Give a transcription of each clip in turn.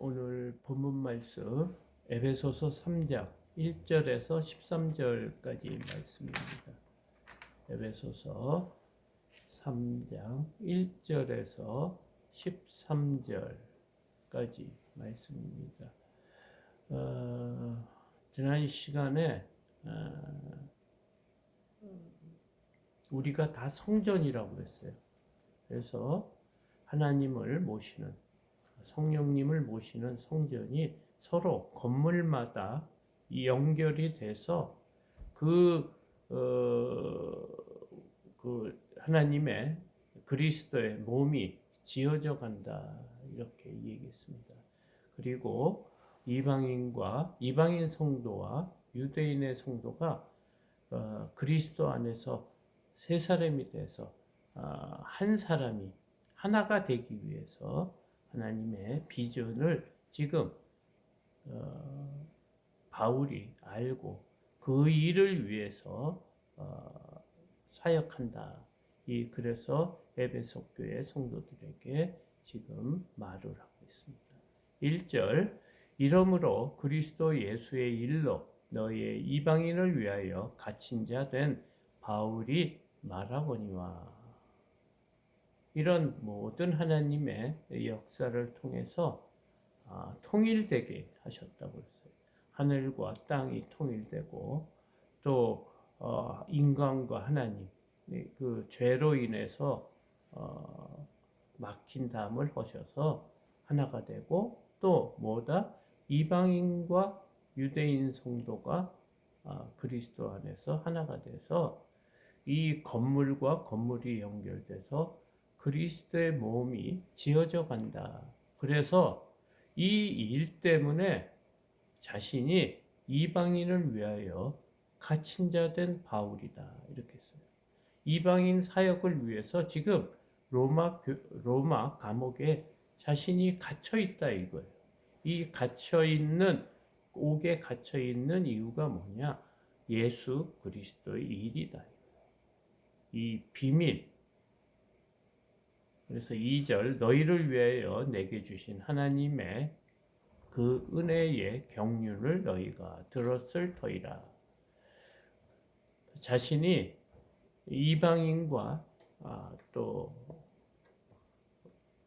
오늘 본문 말씀 에베소서 3장 1절에서 13절까지 말씀입니다. 에베소서 3장 1절에서 13절까지 말씀입니다. 지난 시간에 우리가 다 성전이라고 했어요. 그래서 하나님을 모시는, 성령님을 모시는 성전이 서로 건물마다 연결이 돼서 그 하나님의 그리스도의 몸이 지어져 간다, 이렇게 얘기했습니다. 그리고 이방인 성도와 유대인의 성도가 그리스도 안에서 세 사람이 돼서 한 사람이 하나가 되기 위해서 하나님의 비전을 지금 바울이 알고 그 일을 위해서 사역한다. 그래서 에베소 교회 성도들에게 지금 말을 하고 있습니다. 1절, 이러므로 그리스도 예수의 일로 너희의 이방인을 위하여 갇힌 자 된 바울이 말하거니와. 이런 모든 하나님의 역사를 통해서 통일되게 하셨다고 했어요. 하늘과 땅이 통일되고 또 인간과 하나님, 그 죄로 인해서 막힌 담을 하셔서 하나가 되고, 또 뭐다? 이방인과 유대인 성도가 그리스도 안에서 하나가 돼서 이 건물과 건물이 연결돼서 그리스도의 몸이 지어져 간다. 그래서 이 일 때문에 자신이 이방인을 위하여 갇힌 자 된 바울이다, 이렇게 했어요. 이방인 사역을 위해서 지금 로마 감옥에 자신이 갇혀 있다, 이거예요. 이 옥에 갇혀 있는 이유가 뭐냐? 예수 그리스도의 일이다. 이 비밀. 그래서 2절, 너희를 위하여 내게 주신 하나님의 그 은혜의 경륜을 너희가 들었을 터이라. 자신이 이방인과 또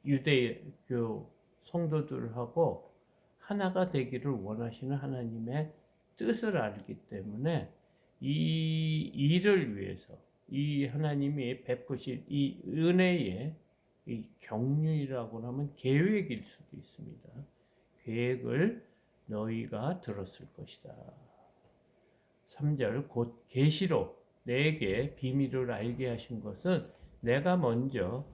유대교 성도들하고 하나가 되기를 원하시는 하나님의 뜻을 알기 때문에 이 일을 위해서 이 하나님이 베푸신 이 은혜의 이 경륜이라고 하면 계획일 수도 있습니다. 계획을 너희가 들었을 것이다. 3절, 곧 계시로 내게 비밀을 알게 하신 것은 내가 먼저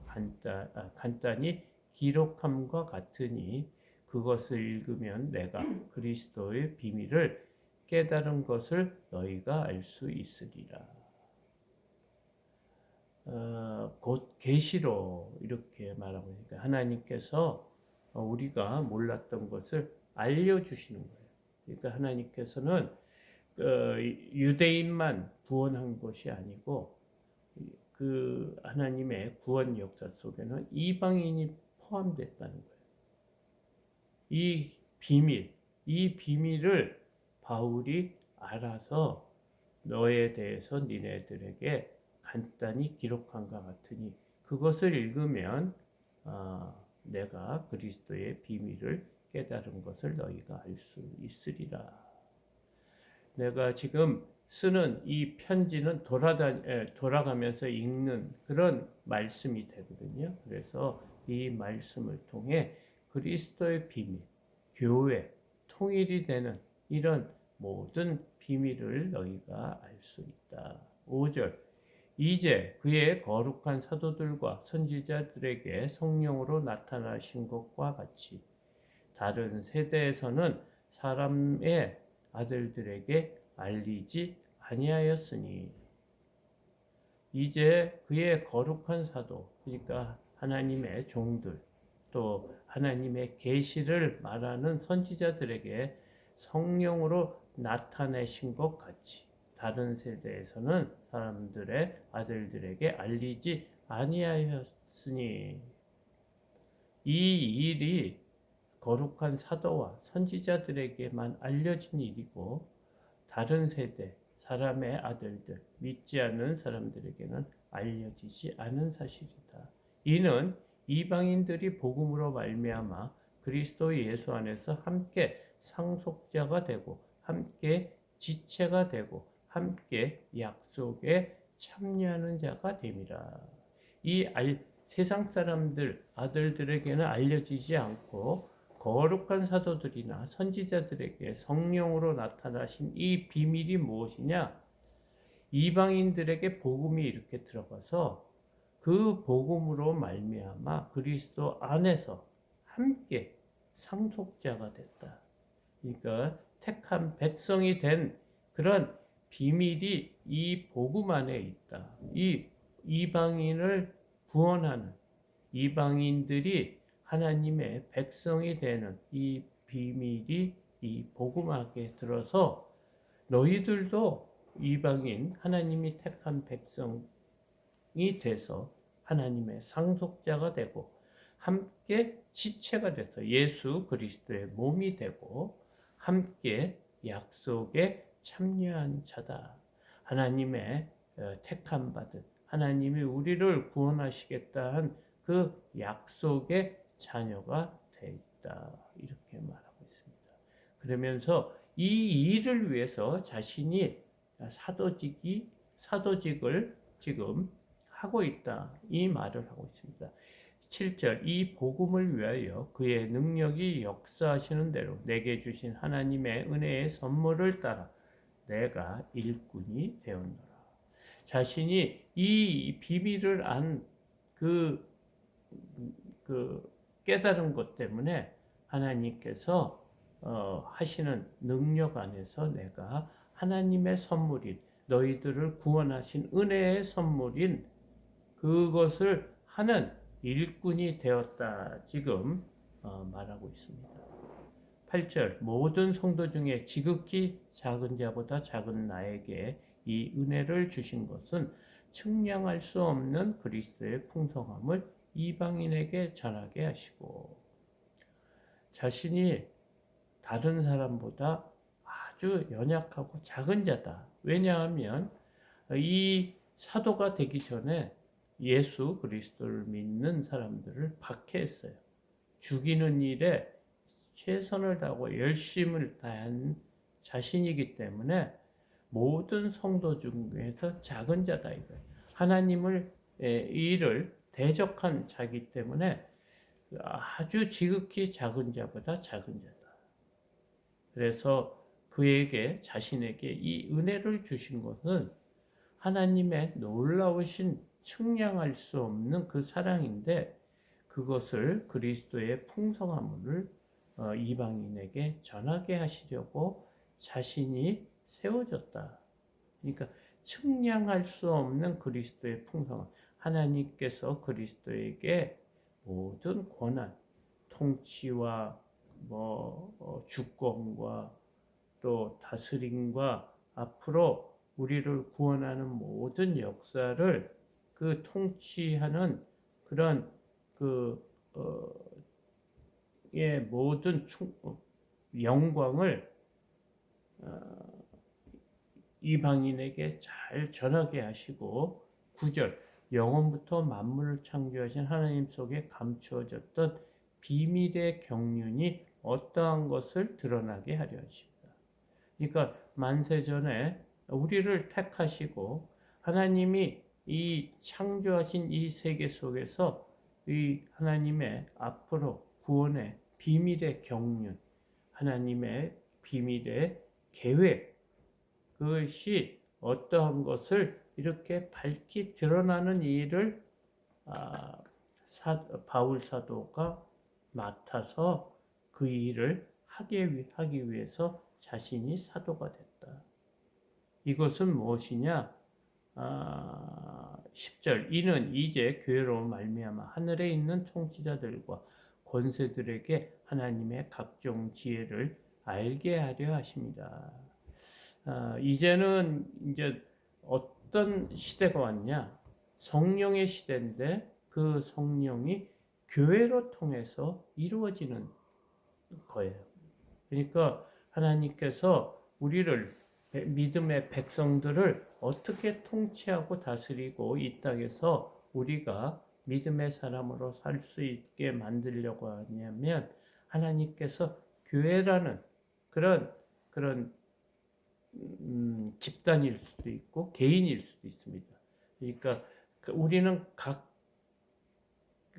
간단히 기록함과 같으니 그것을 읽으면 내가 그리스도의 비밀을 깨달은 것을 너희가 알 수 있으리라. 곧 계시로 이렇게 말하고 있으니까 하나님께서 우리가 몰랐던 것을 알려주시는 거예요. 그러니까 하나님께서는 유대인만 구원한 것이 아니고 그 하나님의 구원 역사 속에는 이방인이 포함됐다는 거예요. 이 비밀을 바울이 알아서 너에 대해서 니네들에게 간단히 기록한 것 같으니 그것을 읽으면 내가 그리스도의 비밀을 깨달은 것을 너희가 알 수 있으리라. 내가 지금 쓰는 이 편지는 돌아가면서 읽는 그런 말씀이 되거든요. 그래서 이 말씀을 통해 그리스도의 비밀, 교회, 통일이 되는 이런 모든 비밀을 너희가 알 수 있다. 5절, 이제 그의 거룩한 사도들과 선지자들에게 성령으로 나타나신 것과 같이 다른 세대에서는 사람의 아들들에게 알리지 아니하였으니, 이제 그의 거룩한 사도, 그러니까 하나님의 종들, 또 하나님의 계시를 말하는 선지자들에게 성령으로 나타내신 것 같이 다른 세대에서는 사람들의 아들들에게 알리지 아니하였으니, 이 일이 거룩한 사도와 선지자들에게만 알려진 일이고 다른 세대 사람의 아들들, 믿지 않는 사람들에게는 알려지지 않은 사실이다. 이는 이방인들이 복음으로 말미암아 그리스도 예수 안에서 함께 상속자가 되고 함께 지체가 되고 함께 약속에 참여하는 자가 됨이라. 세상 사람들, 아들들에게는 알려지지 않고 거룩한 사도들이나 선지자들에게 성령으로 나타나신 이 비밀이 무엇이냐? 이방인들에게 복음이 이렇게 들어가서 그 복음으로 말미암아 그리스도 안에서 함께 상속자가 됐다. 그러니까 택한 백성이 된 그런 비밀이 이 복음 안에 있다. 이 이방인을 구원하는 이방인들이 하나님의 백성이 되는 이 비밀이 이 복음학에 들어서 너희들도 이방인 하나님이 택한 백성이 돼서 하나님의 상속자가 되고 함께 지체가 돼서 예수 그리스도의 몸이 되고 함께 약속에 참여한 자다. 하나님의 택함 받은 하나님이 우리를 구원하시겠다 한 그 약속의 자녀가 돼 있다. 이렇게 말하고 있습니다. 그러면서 이 일을 위해서 자신이 사도직을 지금 하고 있다. 이 말을 하고 있습니다. 7절 이 복음을 위하여 그의 능력이 역사하시는 대로 내게 주신 하나님의 은혜의 선물을 따라 내가 일꾼이 되었노라. 자신이 이 비밀을 안 깨달은 것 때문에 하나님께서 하시는 능력 안에서 내가 하나님의 선물인 너희들을 구원하신 은혜의 선물인 그것을 하는 일꾼이 되었다. 지금 말하고 있습니다. 8절 모든 성도 중에 지극히 작은 자보다 작은 나에게 이 은혜를 주신 것은 측량할 수 없는 그리스도의 풍성함을 이방인에게 전하게 하시고 자신이 다른 사람보다 아주 연약하고 작은 자다. 왜냐하면 이 사도가 되기 전에 예수 그리스도를 믿는 사람들을 박해했어요. 죽이는 일에 최선을 다하고 열심을 다한 자신이기 때문에 모든 성도 중에서 작은 자다 이거예요. 하나님을 일을 대적한 자기 때문에 아주 지극히 작은 자보다 작은 자다. 그래서 그에게 자신에게 이 은혜를 주신 것은 하나님의 놀라우신 측량할 수 없는 그 사랑인데 그것을 그리스도의 풍성함을 이방인에게 전하게 하시려고 자신이 세워졌다. 그러니까 측량할 수 없는 그리스도의 풍성함. 하나님께서 그리스도에게 모든 권한, 통치와 주권과 또 다스림과 앞으로 우리를 구원하는 모든 역사를 그 통치하는 그런 모든 영광을 이방인에게 잘 전하게 하시고 9절 영원부터 만물을 창조하신 하나님 속에 감추어졌던 비밀의 경륜이 어떠한 것을 드러나게 하려 하십니다. 그러니까 만세전에 우리를 택하시고 하나님이 이 창조하신 이 세계 속에서 이 하나님의 앞으로 구원의 비밀의 경륜, 하나님의 비밀의 계획, 그것이 어떠한 것을 이렇게 밝히 드러나는 일을 바울 사도가 맡아서 그 일을 하기 위해서 자신이 사도가 됐다. 이것은 무엇이냐? 10절 이는 이제 교회로 말미암아 하늘에 있는 통치자들과 권세들에게 하나님의 각종 지혜를 알게 하려 하십니다. 이제는 이제 어떤 시대가 왔냐? 성령의 시대인데 그 성령이 교회로 통해서 이루어지는 거예요. 그러니까 하나님께서 우리를 믿음의 백성들을 어떻게 통치하고 다스리고 이 땅에서 우리가 믿음의 사람으로 살 수 있게 만들려고 하냐면 하나님께서 교회라는 그런 집단일 수도 있고 개인일 수도 있습니다. 그러니까 우리는 각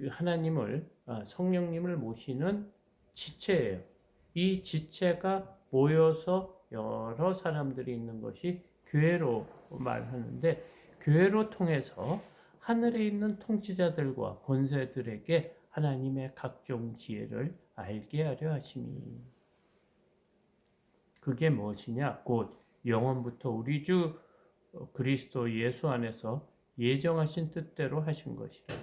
하나님을 성령님을 모시는 지체예요. 이 지체가 모여서 여러 사람들이 있는 것이 교회로 말하는데 교회로 통해서 하늘에 있는 통치자들과 권세들에게 하나님의 각종 지혜를 알게 하려 하심이. 그게 무엇이냐? 곧 영원부터 우리 주 그리스도 예수 안에서 예정하신 뜻대로 하신 것이라.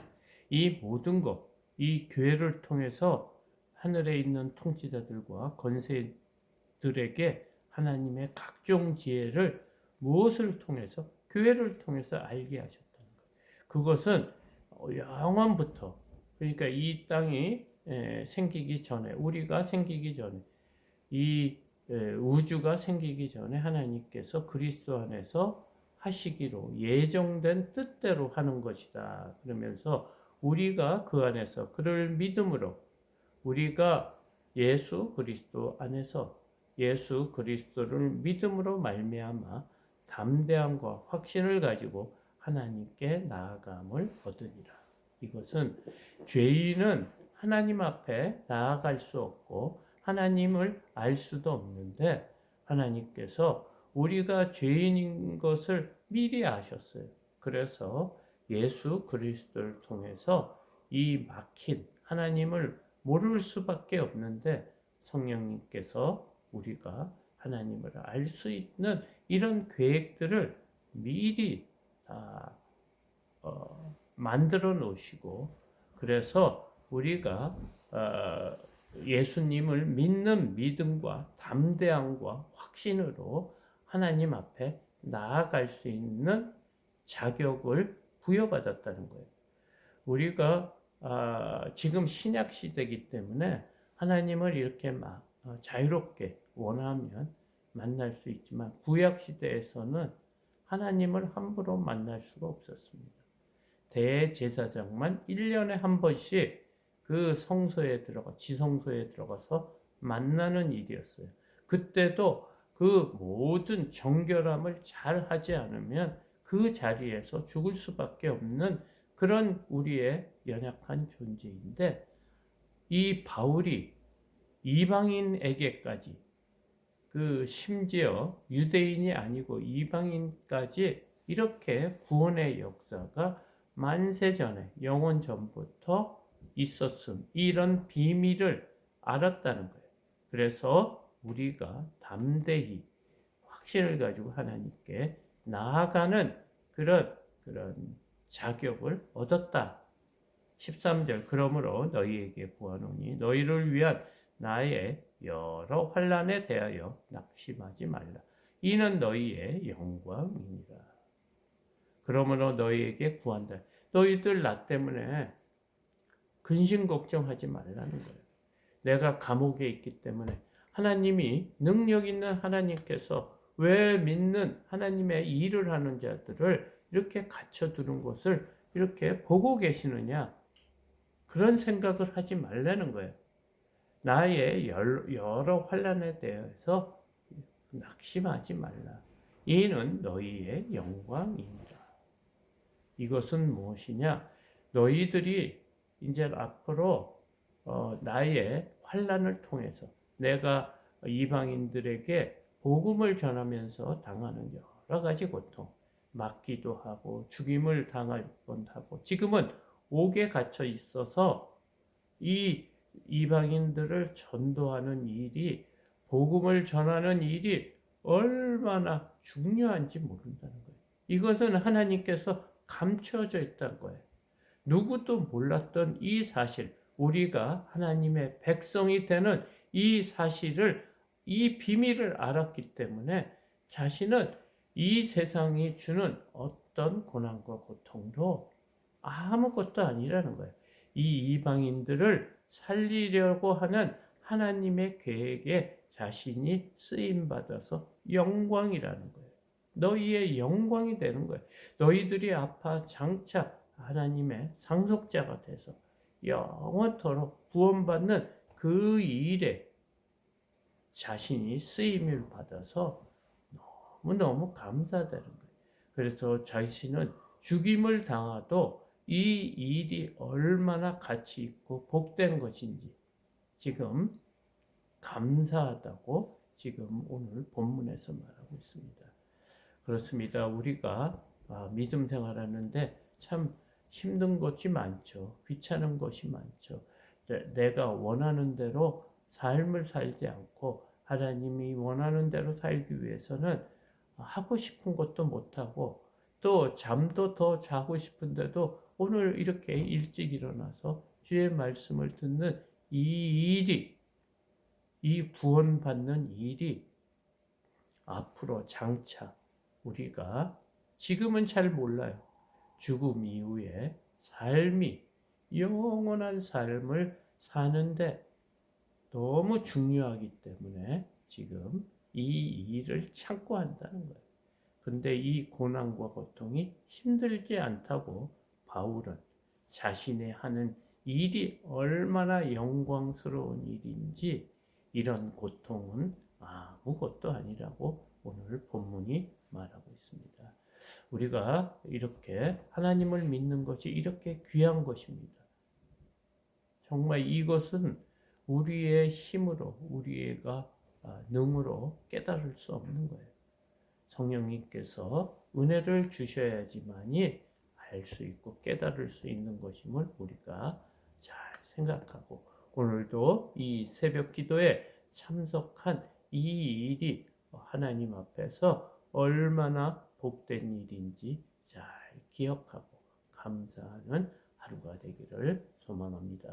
이 모든 것, 이 교회를 통해서 하늘에 있는 통치자들과 권세들에게 하나님의 각종 지혜를 무엇을 통해서? 교회를 통해서 알게 하셨다는 거예요. 그것은 영원부터, 그러니까 이 땅이 생기기 전에, 우리가 생기기 전에, 이 우주가 생기기 전에 하나님께서 그리스도 안에서 하시기로 예정된 뜻대로 하는 것이다. 그러면서 우리가 그 안에서 그를 믿음으로 우리가 예수 그리스도 안에서 예수 그리스도를 믿음으로 말미암아 담대함과 확신을 가지고 하나님께 나아감을 얻으리라. 이것은 죄인은 하나님 앞에 나아갈 수 없고 하나님을 알 수도 없는데 하나님께서 우리가 죄인인 것을 미리 아셨어요. 그래서 예수 그리스도를 통해서 이 막힌 하나님을 모를 수밖에 없는데 성령님께서 우리가 하나님을 알 수 있는 이런 계획들을 미리 다 만들어 놓으시고 그래서 우리가 예수님을 믿는 믿음과 담대함과 확신으로 하나님 앞에 나아갈 수 있는 자격을 부여받았다는 거예요. 우리가 지금 신약 시대이기 때문에 하나님을 이렇게 막 자유롭게 원하면 만날 수 있지만 구약 시대에서는 하나님을 함부로 만날 수가 없었습니다. 대제사장만 1년에 한 번씩 그 성소에 들어가 지성소에 들어가서 만나는 일이었어요. 그때도 그 모든 정결함을 잘 하지 않으면 그 자리에서 죽을 수밖에 없는 그런 우리의 연약한 존재인데 이 바울이 이방인에게까지 그 심지어 유대인이 아니고 이방인까지 이렇게 구원의 역사가 만세전에 영원 전부터 있었음 이런 비밀을 알았다는 거예요. 그래서 우리가 담대히 확신을 가지고 하나님께 나아가는 그런 자격을 얻었다. 13절 그러므로 너희에게 구하노니 너희를 위한 나의 여러 환난에 대하여 낙심하지 말라. 이는 너희의 영광이니라. 그러므로 너희에게 구한다. 너희들 나 때문에 근심 걱정하지 말라는 거예요. 내가 감옥에 있기 때문에 하나님이 능력 있는 하나님께서 왜 믿는 하나님의 일을 하는 자들을 이렇게 갇혀두는 것을 이렇게 보고 계시느냐? 그런 생각을 하지 말라는 거예요. 나의 여러 환난에 대해서 낙심하지 말라. 이는 너희의 영광이니라. 이것은 무엇이냐? 너희들이 이제 앞으로 나의 환난을 통해서 내가 이방인들에게 복음을 전하면서 당하는 여러 가지 고통, 맞기도 하고 죽임을 당할 뻔하고 지금은 옥에 갇혀 있어서 이 이방인들을 전도하는 일이 복음을 전하는 일이 얼마나 중요한지 모른다는 거예요. 이것은 하나님께서 감춰져 있다는 거예요. 누구도 몰랐던 이 사실, 우리가 하나님의 백성이 되는 이 사실을, 이 비밀을 알았기 때문에 자신은 이 세상이 주는 어떤 고난과 고통도 아무것도 아니라는 거예요. 이 이방인들을 살리려고 하는 하나님의 계획에 자신이 쓰임 받아서 영광이라는 거예요. 너희의 영광이 되는 거예요. 너희들이 아파 장차 하나님의 상속자가 돼서 영원토록 구원받는 그 일에 자신이 쓰임을 받아서 너무너무 감사되는 거예요. 그래서 자신은 죽임을 당하도 이 일이 얼마나 가치 있고 복된 것인지 지금 감사하다고 지금 오늘 본문에서 말하고 있습니다. 그렇습니다. 우리가 믿음 생활하는데 참 힘든 것이 많죠. 귀찮은 것이 많죠. 내가 원하는 대로 삶을 살지 않고 하나님이 원하는 대로 살기 위해서는 하고 싶은 것도 못하고 또 잠도 더 자고 싶은데도 오늘 이렇게 일찍 일어나서 주의 말씀을 듣는 이 일이, 이 구원받는 일이 앞으로 장차 우리가 지금은 잘 몰라요. 죽음 이후에 삶이 영원한 삶을 사는데 너무 중요하기 때문에 지금 이 일을 참고 한다는 거예요. 근데 이 고난과 고통이 힘들지 않다고 바울은 자신의 하는 일이 얼마나 영광스러운 일인지 이런 고통은 아무것도 아니라고 오늘 본문이 말하고 있습니다. 우리가 이렇게 하나님을 믿는 것이 이렇게 귀한 것입니다. 정말 이것은 우리의 힘으로, 우리가 능으로 깨달을 수 없는 거예요. 성령님께서 은혜를 주셔야지만이 알 수 있고 깨달을 수 있는 것임을 우리가 잘 생각하고 오늘도 이 새벽 기도에 참석한 이 일이 하나님 앞에서 얼마나 복된 일인지 잘 기억하고 감사하는 하루가 되기를 소망합니다.